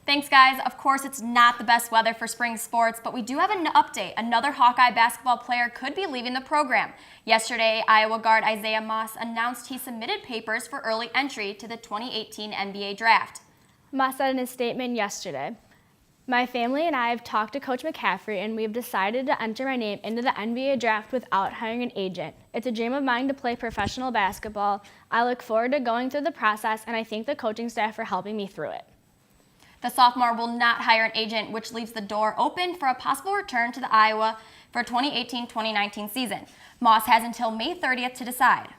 Thanks, guys. Of course, it's not the best weather for spring sports, but we do have an update. Another Hawkeye basketball player could be leaving the program. Yesterday, Iowa guard Isaiah Moss announced he submitted papers for early entry to the 2018 NBA draft. Moss said in his statement yesterday, "My family and I have talked to Coach McCaffrey, and we have decided to enter my name into the NBA draft without hiring an agent. It's a dream of mine to play professional basketball. I look forward to going through the process, and I thank the coaching staff for helping me through it." The sophomore will not hire an agent, which leaves the door open for a possible return to the Iowa for 2018-2019 season. Moss has until May 30th to decide.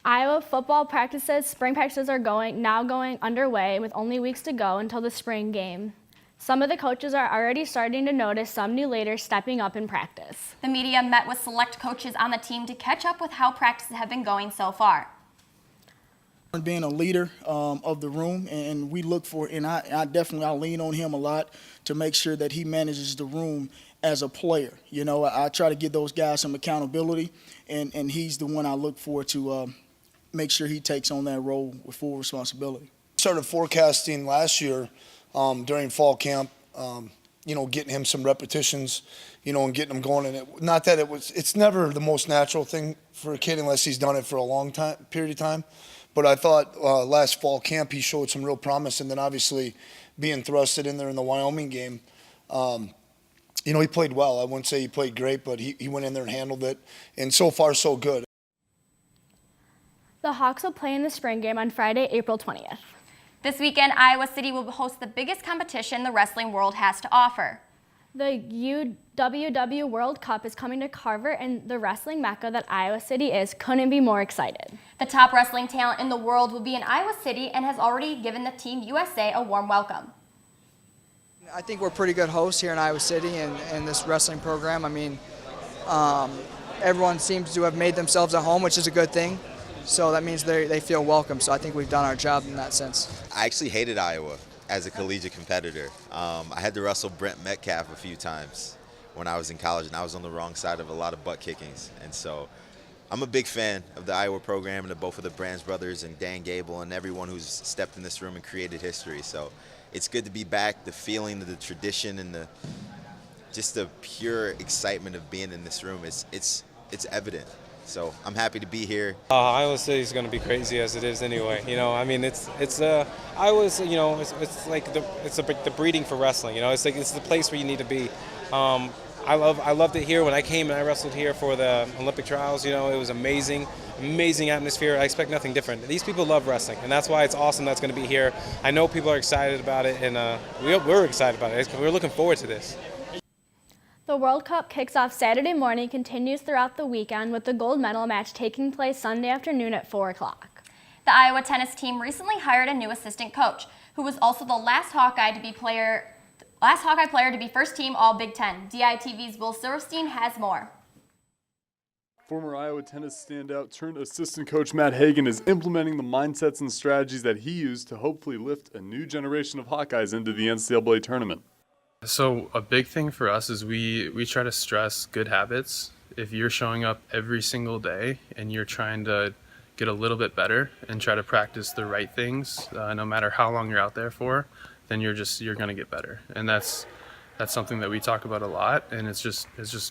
Iowa football practices, spring practices are now going underway with only weeks to go until the spring game. Some of the coaches are already starting to notice some new leaders stepping up in practice. The media met with select coaches on the team to catch up with how practices have been going so far. Being a leader of the room, and we look for, and I lean on him a lot to make sure that he manages the room as a player. You know, I try to give those guys some accountability, and he's the one I look for to make sure he takes on that role with full responsibility. Started forecasting last year during fall camp, getting him some repetitions, and getting him going. And it's never the most natural thing for a kid unless he's done it for a long period of time. But I thought last fall camp he showed some real promise, and then obviously being thrusted in there in the Wyoming game, he played well. I wouldn't say he played great, but he went in there and handled it, and so far so good. The Hawks will play in the spring game on Friday, April 20th. This weekend, Iowa City will host the biggest competition the wrestling world has to offer. The UWW World Cup is coming to Carver, and the wrestling mecca that Iowa City is couldn't be more excited. The top wrestling talent in the world will be in Iowa City and has already given the Team USA a warm welcome. I think we're pretty good hosts here in Iowa City and this wrestling program. I mean, everyone seems to have made themselves at home, which is a good thing. So that means they feel welcome. So I think we've done our job in that sense. I actually hated Iowa as a collegiate competitor. I had to wrestle Brent Metcalf a few times when I was in college, and I was on the wrong side of a lot of butt kickings. And so I'm a big fan of the Iowa program and of both of the Brands brothers and Dan Gable and everyone who's stepped in this room and created history. So it's good to be back. The feeling of the tradition and just the pure excitement of being in this room, it's evident. So I'm happy to be here. Iowa City is going to be crazy as it is anyway. Iowa's. It's like the breeding for wrestling. It's the place where you need to be. I loved it here when I came and I wrestled here for the Olympic trials. It was amazing atmosphere. I expect nothing different. These people love wrestling, and that's why it's awesome that's going to be here. I know people are excited about it, and we're excited about it. We're looking forward to this. The World Cup kicks off Saturday morning, continues throughout the weekend with the gold medal match taking place Sunday afternoon at 4 o'clock. The Iowa tennis team recently hired a new assistant coach, who was also the last Hawkeye player to be first team All Big Ten. DITV's Will Silverstein has more. Former Iowa tennis standout turned assistant coach Matt Hagan is implementing the mindsets and strategies that he used to hopefully lift a new generation of Hawkeyes into the NCAA tournament. So a big thing for us is we try to stress good habits. If you're showing up every single day and you're trying to get a little bit better and try to practice the right things, no matter how long you're out there for, then you're going to get better. And that's something that we talk about a lot. And it's just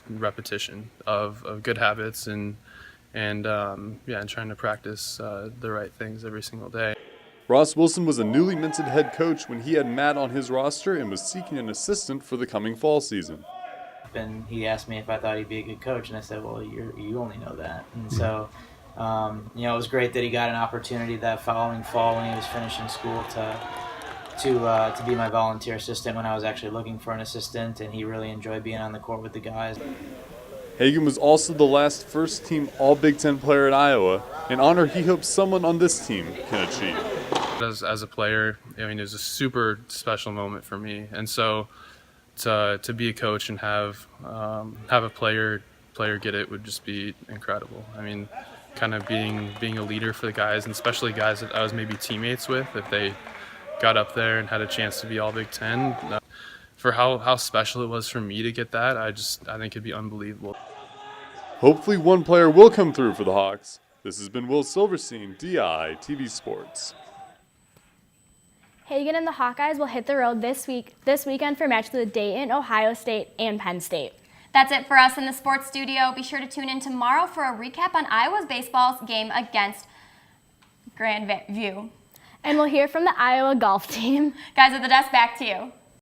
repetition of good habits and trying to practice the right things every single day. Ross Wilson was a newly minted head coach when he had Matt on his roster and was seeking an assistant for the coming fall season. And he asked me if I thought he'd be a good coach, and I said, well, you only know that. And so, it was great that he got an opportunity that following fall when he was finishing school to be my volunteer assistant when I was actually looking for an assistant, and he really enjoyed being on the court with the guys. Hagan was also the last first-team All-Big Ten player at Iowa, an honor he hopes someone on this team can achieve. As a player, it was a super special moment for me, and so to be a coach and have a player get it would just be incredible. Kind of being a leader for the guys, and especially guys that I was maybe teammates with, if they got up there and had a chance to be All Big Ten. For how special it was for me to get that, I think it'd be unbelievable. Hopefully one player will come through for the Hawks. This has been Will Silverstein, DITV Sports. Hagen and the Hawkeyes will hit the road this weekend for matches with Dayton, Ohio State, and Penn State. That's it for us in the sports studio. Be sure to tune in tomorrow for a recap on Iowa's baseball's game against Grandview. And we'll hear from the Iowa golf team. Guys at the desk, back to you.